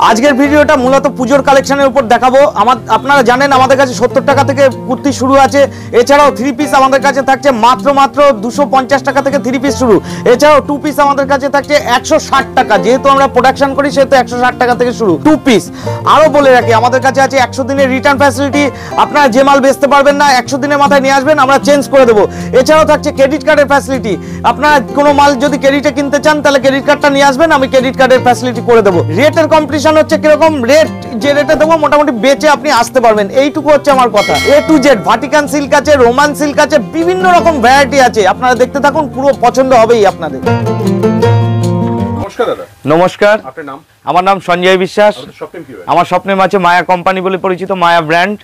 আজকের ভিডিওটা মূলত পুজোর কালেকশনের উপর দেখাবো। আপনারা জানেন আমাদের কাছে 70 টাকা থেকে কুর্তি শুরু আছে। এছাড়াও 3 পিস আমাদের কাছে থাকছে মাত্র 250 টাকা থেকে 3 পিস শুরু। এছাড়াও 2 পিস আমাদের কাছে থাকছে 160 টাকা, যেহেতু আমরা প্রোডাকশন করি সেহেতু 160 টাকা থেকে শুরু 2 পিস। আরও বলে রাখি আমাদের কাছে আছে 100 দিনের রিটার্ন ফ্যাসিলিটি। আপনারা যে মাল বেচতে পারবেন না 100 দিনের মাথায় নিয়ে আসবেন, আমরা চেঞ্জ করে দেবো। এছাড়াও থাকছে ক্রেডিট কার্ডের ফ্যাসিলিটি। আপনারা কোনো মাল যদি ক্রেডিটে কিনতে চান তাহলে ক্রেডিট কার্ডটা নিয়ে আসবেন, আমি ক্রেডিট কার্ডের ফ্যাসিলিটি করে দেবো। রেটের কম্পিটিশন হচ্ছে কিরকম, রেট যে রেটে দেবো মোটামুটি বেচে আপনি আসতে পারবেন, এইটুকু হচ্ছে আমার কথা। A to Z Vatican silk আছে, রোমান সিল্ক আছে, বিভিন্ন রকম ভ্যারাইটি আছে। আপনারা দেখতে থাকুন, পুরো পছন্দ হবেই আপনাদের। নমস্কার দাদা। নমস্কার। আপনার নাম? আমার নাম সঞ্জয় বিশ্বাস। আমার স্বপ্নের মাঝে মায়া কোম্পানি বলে পরিচিত, মায়া ব্র্যান্ড।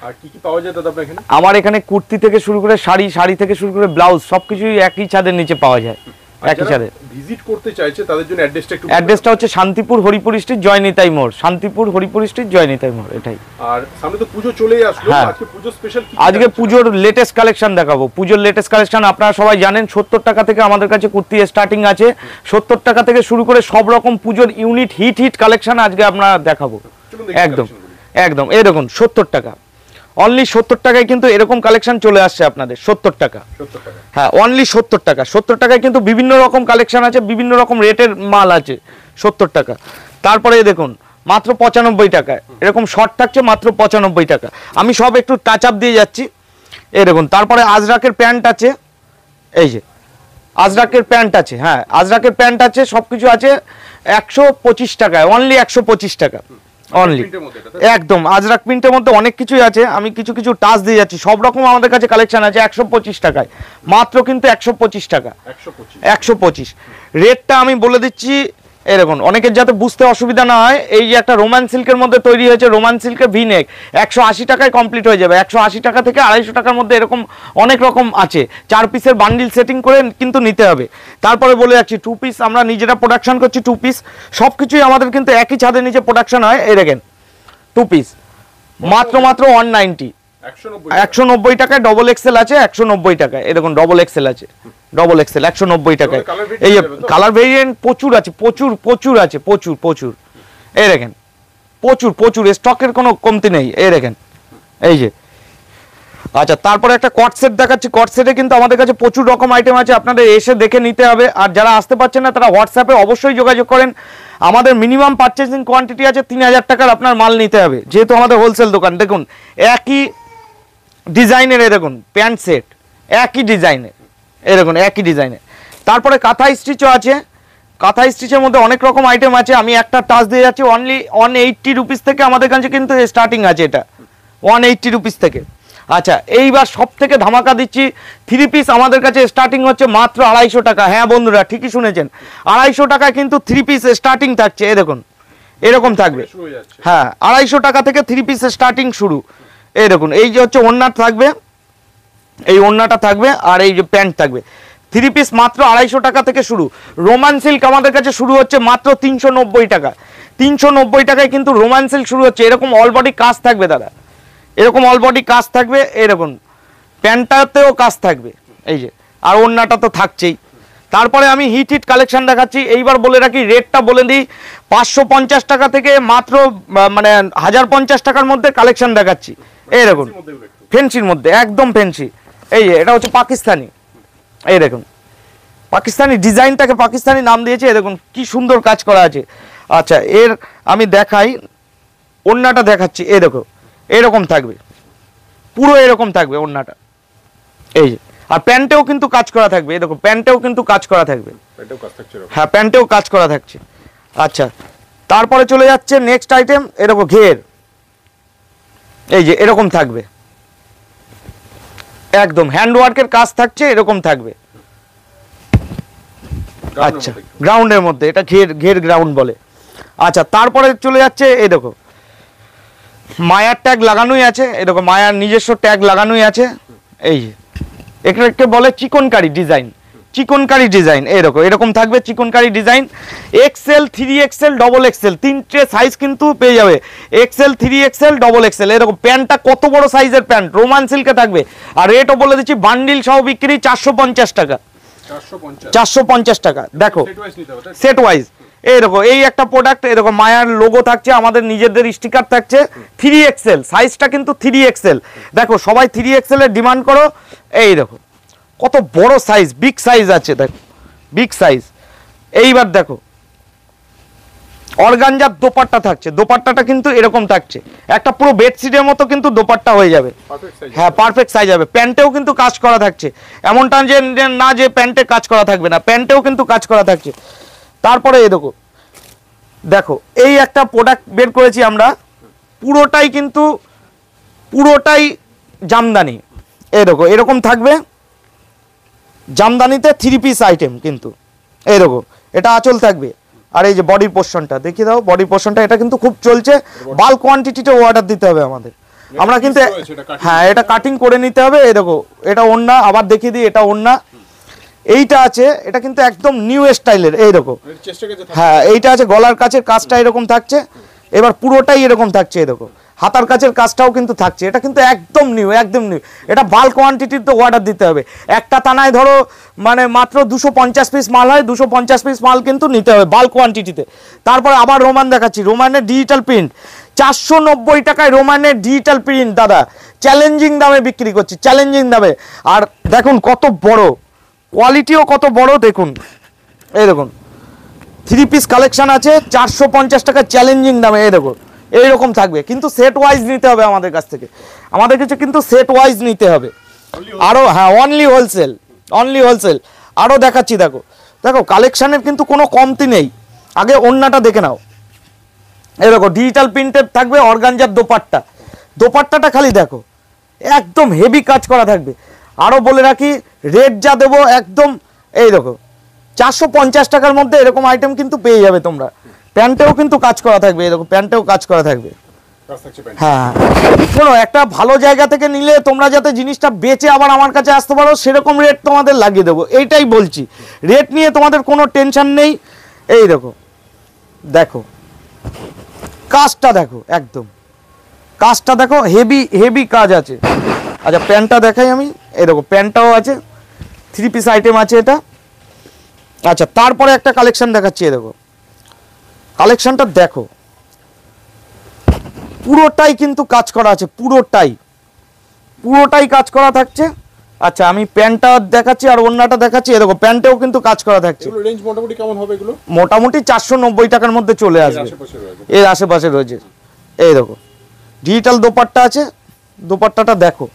আর কি কি পাওয়া যায় দাদা আপনার এখানে? আমার এখানে কুর্তি থেকে শুরু করে শাড়ি, শাড়ি থেকে শুরু করে ব্লাউজ সবকিছুই একই ছাদের নিচে পাওয়া যায়। একই ছাদে ভিজিট করতে চাইছে তাদের জন্য অ্যাড্রেসটা হচ্ছে শান্তিপুর হরিপুর স্ট্রিট, জয়নিতাই মোড়। শান্তিপুর হরিপুর স্ট্রিট, জয়নিতাই মোড়, এটাই। আর সামনে তো পুজো চলেই আসলো, আজকে পুজো স্পেশাল কি? আজকে পুজোর লেটেস্ট কালেকশন দেখাবো। পুজোর লেটেস্ট কালেকশন আপনারা সবাই জানেন 70 টাকা থেকে আমাদের কাছে কুর্তি স্টার্টিং আছে। 70 টাকা থেকে শুরু করে সব রকম পুজোর ইউনিট হিট কালেকশন আজকে আমরা দেখাবো। একদম একদম এই দেখুন 70 টাকা, অনলি 70 টাকায় কিন্তু এরকম কালেকশন চলে আসছে আপনাদের। 70 টাকা, হ্যাঁ অনলি 70 টাকা। 70 টাকায় কিন্তু বিভিন্ন রকম কালেকশন আছে, বিভিন্ন রকম রেটের মাল আছে 70 টাকা। তারপরে দেখুন মাত্র 95 টাকায় এরকম শর্ট থাকছে, মাত্র 95 টাকা। আমি সব একটু টাচ আপ দিয়ে যাচ্ছি, এই দেখুন। তারপরে আজরাকের প্যান্ট আছে, এই যে আজরাকের প্যান্ট আছে, হ্যাঁ আজরাকের প্যান্ট আছে, সব কিছু আছে 125 টাকায়, অনলি 125 টাকা অনলি। একদম আজরাক প্রিন্টের মধ্যে অনেক কিছুই আছে, আমি কিছু কিছু টাচ দিয়ে যাচ্ছি। সব রকম আমাদের কাছে কালেকশন আছে 125 টাকায়, মাত্র কিন্তু 125 টাকা, 125। রেটটা আমি বলে দিচ্ছি, এরকম অনেকের যাতে বুঝতে অসুবিধা না হয়। এই যে একটা রোমান সিল্কের মধ্যে তৈরি হয়েছে, রোমান সিল্কের ভিনেক 180 টাকায় কমপ্লিট হয়ে যাবে। 180 টাকা থেকে 250 টাকার মধ্যে এরকম অনেক রকম আছে। 4 পিসের বান্ডিল সেটিং করে কিন্তু নিতে হবে। তারপরে বলে যাচ্ছি 2 পিস আমরা নিজেরা প্রোডাকশন করছি। 2 পিস সব কিছুই আমাদের কিন্তু একই ছাদের নিচে প্রোডাকশন হয়। এই দেখেন 2 পিস মাত্র 190, 190 টাকায়। ডবল এক্সেল আছে 190 টাকায়, এই দেখুন ডবল এক্সেল আছে, ডবল এক্সেল 190 টাকায়। এই যে কালার ভেরিয়েন্ট প্রচুর আছে, প্রচুর আছে, প্রচুর। এই দেখেন প্রচুর স্টকের কোনো কমতি নেই, এই দেখেন এই যে। আচ্ছা তারপরে একটা কট সেট দেখাচ্ছি। কট সেটে কিন্তু আমাদের কাছে প্রচুর রকম আইটেম আছে, আপনাদের এসে দেখে নিতে হবে। আর যারা আসতে পারছেন না তারা হোয়াটসঅ্যাপে অবশ্যই যোগাযোগ করেন। আমাদের মিনিমাম পারচেজিং কোয়ান্টিটি আছে 3000 টাকার আপনার মাল নিতে হবে, যেহেতু আমাদের হোলসেল দোকান। দেখুন একই ডিজাইনের, এই দেখুন প্যান্ট সেট একই ডিজাইনের, এই দেখুন একই ডিজাইনের। তারপরে কাঁথা স্টিচও আছে। কাঁথা স্টিচের মধ্যে অনেক রকম আইটেম আছে, আমি একটা টাচ দিয়ে যাচ্ছি। অনলি 180 রুপিস থেকে আমাদের কাছে কিন্তু স্টার্টিং আছে, এটা 180 রুপিস থেকে। আচ্ছা এইবার সব থেকে ধামাকা দিচ্ছি, 3 পিস আমাদের কাছে স্টার্টিং হচ্ছে মাত্র 250 টাকা। হ্যাঁ বন্ধুরা ঠিকই শুনেছেন, 250 টাকায় কিন্তু 3 পিস স্টার্টিং থাকছে। এই দেখুন এরকম থাকবে, হ্যাঁ 250 টাকা থেকে 3 পিস স্টার্টিং শুরু। এই দেখুন এই যে হচ্ছে ওড়না থাকবে, এই ওড়নাটা থাকবে, আর এই যে প্যান্ট থাকবে। 3 পিস মাত্র 250 টাকা থেকে শুরু। রোমান সিল্ক আমাদের কাছে শুরু হচ্ছে মাত্র 390 টাকা। 390 টাকায় কিন্তু রোমান সিল্ক শুরু হচ্ছে। এরকম অল বডি কাজ থাকবে দাদা, এরকম অল বডি কাজ থাকবে। এরকম প্যান্টটাতেও কাজ থাকবে, এই যে, আর ওড়নাটা তো থাকছেই। তারপরে আমি হিট কালেকশন দেখাচ্ছি। এইবার বলে রাখি রেটটা বলে দিই, 550 টাকা থেকে মাত্র মানে 1050 টাকার মধ্যে কালেকশন দেখাচ্ছি। এই দেখুন ফেন্সির মধ্যে, একদম ফেন্সি। এই যে এটা হচ্ছে পাকিস্তানি, এই দেখুন পাকিস্তানি ডিজাইনটাকে পাকিস্তানি নাম দিয়েছে। এই দেখুন কি সুন্দর কাজ করা আছে। আচ্ছা এর আমি দেখাই, ওড়নাটা দেখাচ্ছি। এই দেখো এরকম থাকবে, পুরো এরকম থাকবে ওড়নাটা, এই যে। আর প্যান্টেও কিন্তু কাজ করা থাকবে, এই দেখো প্যান্টেও কিন্তু কাজ করা থাকবে, হ্যাঁ প্যান্টেও কাজ করা থাকছে। আচ্ছা তারপরে চলে যাচ্ছে নেক্সট আইটেম। এরকম ঘের, এই যে এরকম থাকবে, একদম হ্যান্ডওয়ার্কের কাজ থাকছে, এরকম থাকবে। আচ্ছা গ্রাউন্ডের মধ্যে, এটা ঘের গ্রাউন্ড বলে। আচ্ছা তারপরে চলে যাচ্ছে, এই দেখো মায়ার ট্যাগ লাগানোই আছে, এই দেখো মায়ার নিজস্ব ট্যাগ লাগানোই আছে। এই যে এটাকে বলে চিকনকারি ডিজাইন, চিকনকারি ডিজাইন। এই দেখো এরকম থাকবে chikankari design. XL, 3XL, double XL, 3টে সাইজ কিন্তু পেয়ে যাবে। XL, 3XL, double XL. এরকম প্যান্টটা কত বড় সাইজের প্যান্ট, রোমান সিল্কে থাকবে। আর রেটও বলে দিচ্ছি, বান্ডিল সহ বিক্রি 450 টাকা, 450 টাকা। দেখো সেট ওয়াইজ, এই দেখো এই একটা প্রোডাক্ট, এই দেখো মায়ার লোগো থাকছে, আমাদের নিজেদের স্টিকার থাকছে, 3XL সাইজটা কিন্তু 3XL। দেখো সবাই 3XL এর ডিমান্ড করো। এই দেখো কত বড় সাইজ, বিগ সাইজ আছে, দেখো বিগ সাইজ। এইবার দেখো অর্গানজার দোপাট্টা থাকছে, দোপাট্টাটা কিন্তু এরকম থাকছে, একটা পুরো বেডশিটের মতো কিন্তু দোপাট্টা হয়ে যাবে। হ্যাঁ পারফেক্ট সাইজ হবে। প্যান্টেও কিন্তু কাজ করা থাকছে, এমনটা যে না যে প্যান্টে কাজ করা থাকবে না, প্যান্টেও কিন্তু কাজ করা থাকছে। তারপরে এই দেখো, দেখো এই একটা প্রোডাক্ট বের করেছি আমরা, পুরোটাই কিন্তু পুরোটাই জামদানি। এই দেখো এরকম থাকবে, জামদানিতে 3 পিস আইটেম কিন্তু। এই দেখো এটা আঁচল থাকবে, আর এই যে বডির পোর্শনটা দেখিয়ে দাও, বডি পোর্শনটা এটা কিন্তু খুব চলছে, বাল্ক কোয়ান্টিটিতে অর্ডার দিতে হবে আমাদের, আমরা কিন্তু হ্যাঁ এটা কাটিং করে নিতে হবে। এই দেখো এটা ওড়না, আবার দেখিয়ে দিই এটা ওড়না। এইটা আছে, এটা কিন্তু একদম নিউ স্টাইলের। এই দেখো হ্যাঁ এইটা আছে, গলার কাছের কাজটা এরকম থাকছে, এবার পুরোটাই এরকম থাকছে। এই দেখো হাতার কাছের কাজটাও কিন্তু থাকছে, এটা কিন্তু একদম নিউ, একদম নিউ। এটা বাল্ক কোয়ান্টিটির তো অর্ডার দিতে হবে, একটা টানায় ধরো মানে মাত্র 250 পিস মাল হয়, 250 পিস মাল কিন্তু নিতে হবে বাল্ক কোয়ান্টিটিতে। তারপর আবার রোমান দেখাচ্ছি, রোমানের ডিজিটাল প্রিন্ট 490 টাকায় রোমানের ডিজিটাল প্রিন্ট দাদা, চ্যালেঞ্জিং দামে বিক্রি করছি, চ্যালেঞ্জিং দামে। আর দেখুন কত বড়, কোয়ালিটিও কত বড় দেখুন। এই দেখুন 3 পিস কালেকশন আছে 450 টাকা চ্যালেঞ্জিং দামে। এই দেখো এইরকম থাকবে, কিন্তু সেট ওয়াইজ নিতে হবে আমাদের কাছ থেকে, আমাদের কাছে কিন্তু সেট ওয়াইজ নিতে হবে। আরও হ্যাঁ অনলি হোলসেল, অনলি হোলসেল। আরও দেখাচ্ছি, দেখো দেখো কালেকশানের কিন্তু কোনো কমতি নেই। আগে ওড়নাটা দেখে নাও, এই দেখো ডিজিটাল প্রিন্টেড থাকবে, অর্গানজার দোপাট্টা, দোপাট্টাটা খালি দেখো একদম হেভি কাজ করা থাকবে। আরও বলে রাখি রেট যা দেবো একদম, এই দেখো 450 টাকার মধ্যে এরকম আইটেম কিন্তু পেয়ে যাবে তোমরা। প্যান্টেও কিন্তু কাজ করা থাকবে, এই দেখো প্যান্টেও কাজ করা থাকবে। হ্যাঁ শোনো, একটা ভালো জায়গা থেকে নিলে তোমরা যাতে জিনিসটা বেচে আবার আমার কাছে আসতে পারো, সেরকম রেট তোমাদের লাগিয়ে দেবো, এইটাই বলছি। রেট নিয়ে তোমাদের কোনো টেনশন নেই। এই দেখো, দেখো কাজটা দেখো, একদম কাজটা দেখো, হেভি হেভি কাজ আছে। আচ্ছা প্যান্টটা দেখাই আমি, এই দেখো প্যান্টটাও আছে, 3 পিস আইটেম আছে এটা। আচ্ছা তারপরে একটা কালেকশন দেখাচ্ছি, এই দেখো কালেকশনটা দেখো, পুরোটাই কিন্তু কাজ করা আছে, পুরোটাই পুরোটাই কাজ করা থাকছে। আচ্ছা আমি প্যান্টটা দেখাচ্ছি আর ওড়নাটা দেখাচ্ছি, এই দেখো প্যান্টেও কিন্তু কাজ করা থাকছে। রেঞ্জ মোটামুটি কেমন হবে এগুলো? মোটামুটি 490 টাকার মধ্যে চলে আসবে, এর আশেপাশে রয়েছে। এই দেখো ডিজিটাল দোপাট্টা আছে, দোপাট্টাটা দেখো,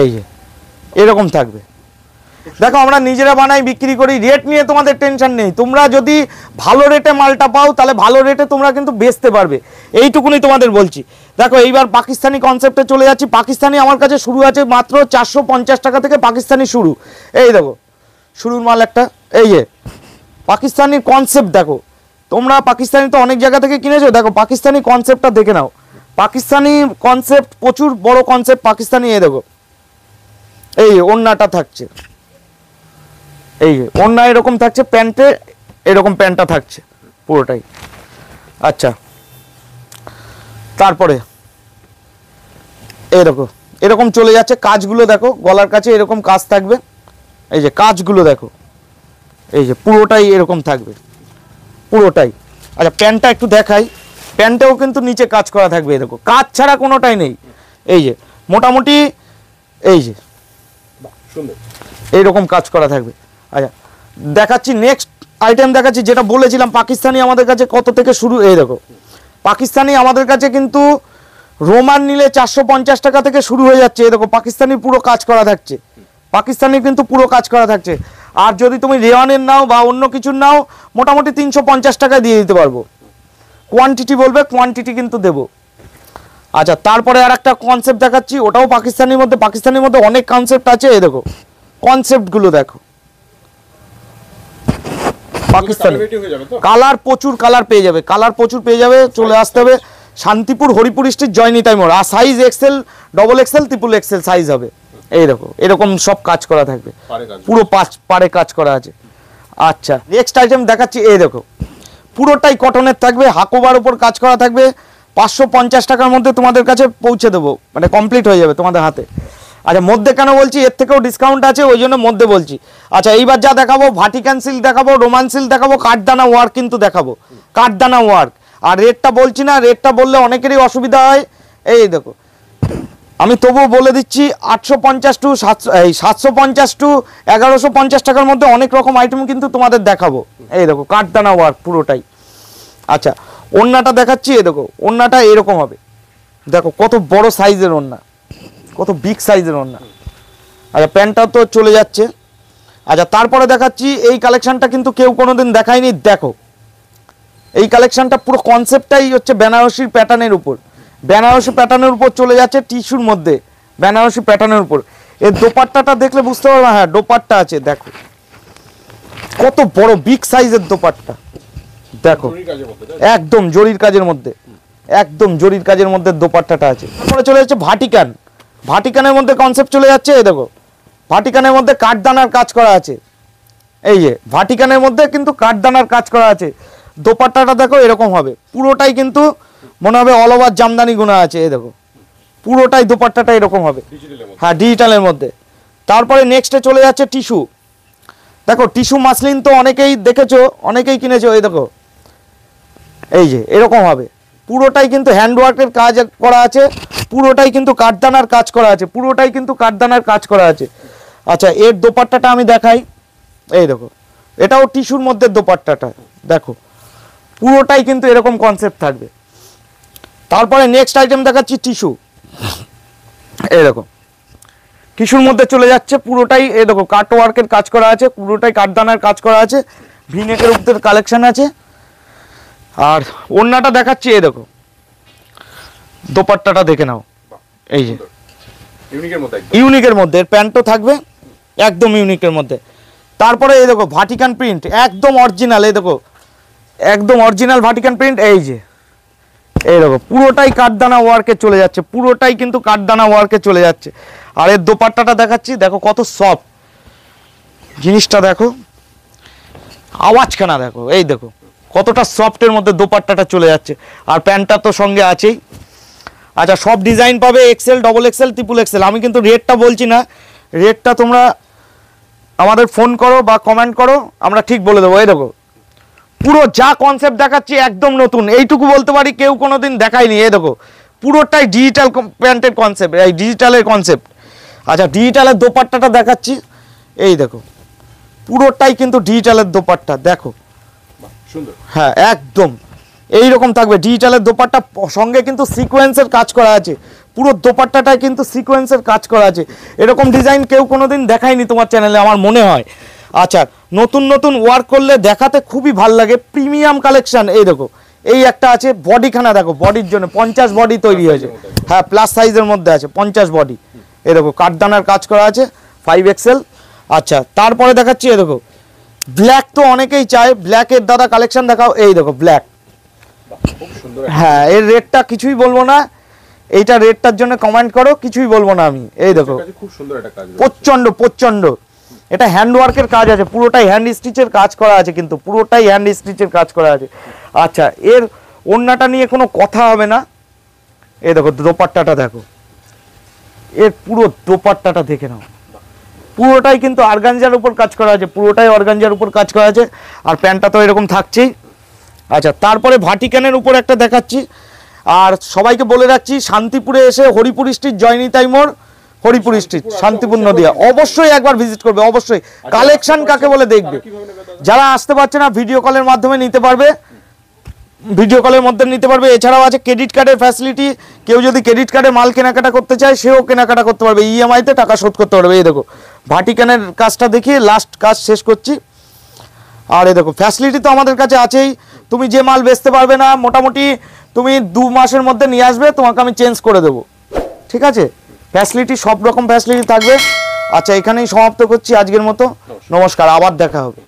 এই যে এরকম থাকবে। দেখো আমরা নিজেরা বানাই, বিক্রি করি, রেট নিয়ে তোমাদের টেনশন নেই। তোমরা যদি ভালো রেটে মালটা পাও তাহলে ভালো রেটে তোমরা কিন্তু বেচতে পারবে, এইটুকুনি তোমাদের বলছি। দেখো এইবার পাকিস্তানি কনসেপ্টে চলে যাচ্ছি। পাকিস্তানি আমার কাছে শুরু আছে মাত্র 450 টাকা থেকে, পাকিস্তানি শুরু। এই দেখো শুরুর মাল একটা, এই যে পাকিস্তানি কনসেপ্ট দেখো, তোমরা পাকিস্তানি তো অনেক জায়গা থেকে কিনেছো, দেখো পাকিস্তানি কনসেপ্টটা দেখে নাও। পাকিস্তানি কনসেপ্ট প্রচুর বড় কনসেপ্ট পাকিস্তানি। এই দেখো এই ওড়নাটা থাকছে, এই ওড়না এরকম থাকছে, প্যান্টে এরকম প্যান্টটা থাকছে পুরোটাই। আচ্ছা তারপরে এই দেখো এরকম চলে যাচ্ছে, কাজগুলো দেখো, গলার কাছে এরকম কাজ থাকবে, এই যে কাজগুলো দেখো, এই যে পুরোটাই এরকম থাকবে, পুরোটাই। আচ্ছা প্যান্টটা একটু দেখাই, প্যান্টেও কিন্তু নিচে কাজ করা থাকবে, এই দেখো কাজ ছাড়া কোনোটাই নেই। এই যে মোটামুটি এই যে এইরকম কাজ করা থাকবে। আচ্ছা দেখাচ্ছি নেক্সট আইটেম দেখাচ্ছি, যেটা বলেছিলাম পাকিস্তানি আমাদের কাছে কত থেকে শুরু। এই দেখো পাকিস্তানি আমাদের কাছে কিন্তু রোমান নিলে 450 টাকা থেকে শুরু হয়ে যাচ্ছে। এই দেখো পাকিস্তানি পুরো কাজ করা থাকছে, পাকিস্তানি কিন্তু পুরো কাজ করা থাকছে। আর যদি তুমি রেওয়ানের নাও বা অন্য কিছুর নাও, মোটামুটি 350 টাকায় দিয়ে দিতে পারবো। কোয়ান্টিটি বলবে, কোয়ান্টিটি কিন্তু দেবো। আচ্ছা তারপরে আর একটা কনসেপ্ট দেখাচ্ছি, ওটাও পাকিস্তানির মধ্যে। পাকিস্তানির মধ্যে অনেক কনসেপ্ট আছে, এই দেখো কনসেপ্টগুলো দেখো, পাকিস্তানি কালার প্রচুর কালার পেয়ে যাবে, কালার প্রচুর পেয়ে যাবে। চলে আসতে হবে শান্তিপুর হরিপুর স্ট্রিট জয়নিতাই মোড়। আর size XL, double XL, triple XL size হবে। এই দেখো এরকম সব কাজ করা থাকবে, পুরো পাড়ে কাজ করা আছে। আচ্ছা নেক্সট আইটেম দেখাচ্ছি, এই দেখো পুরোটাই কটনের থাকবে, হাকোবার উপর কাজ করা থাকবে। 550 টাকার মধ্যে তোমাদের কাছে পৌঁছে দেবো, মানে কমপ্লিট হয়ে যাবে তোমাদের হাতে। আচ্ছা মধ্যে কেন বলছি, এর থেকেও ডিসকাউন্ট আছে ওই জন্য মধ্যে বলছি। আচ্ছা এইবার যা দেখাবো ভাটিকান সিল্ক দেখাবো, রোমান সিল্ক দেখাবো, কাঠদানা ওয়ার্ক কিন্তু দেখাবো, কাঠদানা ওয়ার্ক। আর রেটটা বলছি না, রেটটা বললে অনেকেরই অসুবিধা হয়। এই দেখো আমি তবুও বলে দিচ্ছি 850 টু 750 টু 1150 টাকার মধ্যে অনেক রকম আইটেম কিন্তু তোমাদের দেখাবো। এই দেখো কাঠদানা ওয়ার্ক পুরোটাই। আচ্ছা ওড়নাটা দেখাচ্ছি, এই দেখো ওড়নাটা এরকম হবে, দেখো কত বড় সাইজের ওড়না, কত বিগ সাইজের ওড়না। আচ্ছা প্যান্টটা তো চলে যাচ্ছে। আচ্ছা তারপরে দেখাচ্ছি এই কালেকশনটা কিন্তু কেউ কোনোদিন দেখায়নি। দেখো এই কালেকশনটা পুরো কনসেপ্টটাই হচ্ছে বেনারসির প্যাটার্নের উপর, বেনারসি প্যাটার্নের উপর চলে যাচ্ছে, টিস্যুর মধ্যে বেনারসি প্যাটার্নের উপর। এর দোপাট্টাটা দেখলে বুঝতে পারবে, হ্যাঁ দোপাট্টা আছে, দেখো কত বড় বিগ সাইজের দোপাট্টা, দেখো একদম জরির কাজের মধ্যে, একদম জরির কাজের মধ্যে দোপাট্টাটা আছে। তারপরে চলে যাচ্ছে ভাটিকান, ভাটিকানের মধ্যে কনসেপ্ট চলে যাচ্ছে। এই দেখো ভাটিকানের মধ্যে কাঠদানার কাজ করা আছে, এই যে ভাটিকানের মধ্যে কিন্তু কাঠদানার কাজ করা আছে। দোপাট্টাটা দেখো এরকম হবে, পুরোটাই কিন্তু মনে হবে অল ওভার জামদানি গুণা আছে। এই দেখো পুরোটাই দোপাট্টাটা এরকম হবে, হ্যাঁ ডিজিটালের মধ্যে। তারপরে নেক্সটে চলে যাচ্ছে টিস্যু, দেখো টিস্যু মাসলিন তো অনেকেই দেখেছো, অনেকেই কিনেছো। এই দেখো এই যে এরকম হবে, পুরোটাই কিন্তু হ্যান্ডওয়ার্কের কাজ করা আছে, পুরোটাই কিন্তু কাঠদানার কাজ করা আছে, পুরোটাই কিন্তু কাঠদানার কাজ করা আছে। আচ্ছা এর দোপাট্টাটা আমি দেখাই, এই দেখো এটাও টিস্যুর মধ্যে দোপাট্টাটা, দেখো পুরোটাই কিন্তু এরকম কনসেপ্ট থাকবে। তারপরে নেক্সট আইটেম দেখাচ্ছি টিস্যু, এই দেখো টিস্যুর মধ্যে চলে যাচ্ছে পুরোটাই, এই দেখো কাট ওয়ার্কের কাজ করা আছে, পুরোটাই কাঠদানার কাজ করা আছে, ভিনেকের উপর কালেকশন আছে। আর ওড়নাটা দেখাচ্ছি, এই দেখো দোপাট্টাটা দেখে নাও, এই যে ইউনিকের মধ্যে, এর প্যান্টও থাকবে একদম ইউনিকের মধ্যে। তারপরে এই দেখো ভাটিকান প্রিন্ট একদম অরিজিনাল, এই দেখো একদম অরিজিনাল ভাটিকান প্রিন্ট, এই যে এই দেখো পুরোটাই কাঠদানা ওয়ার্কে চলে যাচ্ছে, পুরোটাই কিন্তু কাঠদানা ওয়ার্কে চলে যাচ্ছে। আর এর দোপাট্টাটা দেখাচ্ছি, দেখো কত সফট জিনিসটা, দেখো আওয়াজখানা দেখো, এই দেখো কতটা সফটের মধ্যে দোপাট্টাটা চলে যাচ্ছে। আর প্যান্টটা তো সঙ্গে আছেই। আচ্ছা সব ডিজাইন পাবে XL, double XL, triple XL. আমি কিন্তু রেটটা বলছি না, রেটটা তোমরা আমাদের ফোন করো বা কমেন্ট করো, আমরা ঠিক বলে দেবো। এই দেখো পুরো যা কনসেপ্ট দেখাচ্ছি একদম নতুন, এইটুকু বলতে পারি কেউ কোনোদিন দেখায়নি। এই দেখো পুরোটাই ডিজিটাল প্যান্টের কনসেপ্ট, এই ডিজিটালের কনসেপ্ট। আচ্ছা ডিজিটালের দোপাট্টাটা দেখাচ্ছি, এই দেখো পুরোটাই কিন্তু ডিজিটালের দোপাট্টা, দেখো সুন্দর, হ্যাঁ একদম এইরকম থাকবে ডিজিটালের দোপাট্টা, সঙ্গে কিন্তু সিকোয়েন্সের কাজ করা আছে, পুরো দোপাট্টাটায় কিন্তু সিকোয়েন্সের কাজ করা আছে। এরকম ডিজাইন কেউ কোনোদিন দেখায়নি তোমার চ্যানেলে আমার মনে হয়। আচ্ছা নতুন নতুন ওয়ার্ক করলে দেখাতে খুবই ভালো লাগে, প্রিমিয়াম কালেকশন। এই দেখো এই একটা আছে, বডিখানা দেখো, বডির জন্য 50 বডি তৈরি হয়েছে, হ্যাঁ প্লাস সাইজের মধ্যে আছে 50 বডি। এই দেখো কাঠদানার কাজ করা আছে 5XL। আচ্ছা তারপরে দেখাচ্ছি, এই দেখো ব্ল্যাক তো অনেকেই চায়, ব্ল্যাকের দাদা কালেকশন দেখাও। এই দেখো ব্ল্যাক, হ্যাঁ এর রেটটা কিছুই বলবো না, এইটা রেটটার জন্য কমেন্ট করো, কিছুই বলবো না আমি। এই দেখো খুব সুন্দর একটা কাজ, প্রচন্ড প্রচন্ড, এটা হ্যান্ডওয়ার্কের কাজ আছে, পুরোটাই হ্যান্ড স্টিচের কাজ করা আছে, কিন্তু পুরোটাই হ্যান্ড স্টিচের কাজ করা আছে। আচ্ছা এর ওড়নাটা নিয়ে কোনো কথা হবে না। এই দেখো দোপাট্টাটা দেখো, এর পুরো দোপাট্টাটা দেখে নাও, পুরোটাই কিন্তু অর্গানজার উপর কাজ করা আছে, পুরোটাই অর্গানজার উপর কাজ করা আছে। আর প্যান্টটা তো এরকম থাকছেই। আচ্ছা তারপরে ভাটিকানের উপর একটা দেখাচ্ছি। আর সবাইকে বলে রাখছি, শান্তিপুরে এসে হরিপুর স্ট্রিট, জয়নিতাই মোড়, হরিপুর স্ট্রিট, শান্তিপুর নদিয়া, অবশ্যই একবার ভিজিট করবে, অবশ্যই। কালেকশন কাকে বলে দেখবে, যারা আসতে পারছে না ভিডিও কলের মাধ্যমে নিতে পারবে, ভিডিও কলের মধ্যে নিতে পারবে। এছাড়াও আছে ক্রেডিট কার্ডের ফ্যাসিলিটি, কেউ যদি ক্রেডিট কার্ডে মাল কেনাকাটা করতে চায় সেও কেনাকাটা করতে পারবে, ইএমআইতে টাকা শোধ করতে পারবে। এই দেখো ভাটিকানের কাজটা দেখিয়ে লাস্ট কাজ শেষ করছি। আর এই দেখো ফ্যাসিলিটি তো আমাদের কাছে আছেই, তুমি যে মাল বেচতে পারবে না মোটামুটি তুমি 2 মাসের মধ্যে নিয়ে আসবে, তোমাকে আমি চেঞ্জ করে দেবো, ঠিক আছে। ফ্যাসিলিটি সব রকম ফ্যাসিলিটি থাকবে। আচ্ছা এখানেই সমাপ্ত করছি আজকের মতো, নমস্কার, আবার দেখা হবে।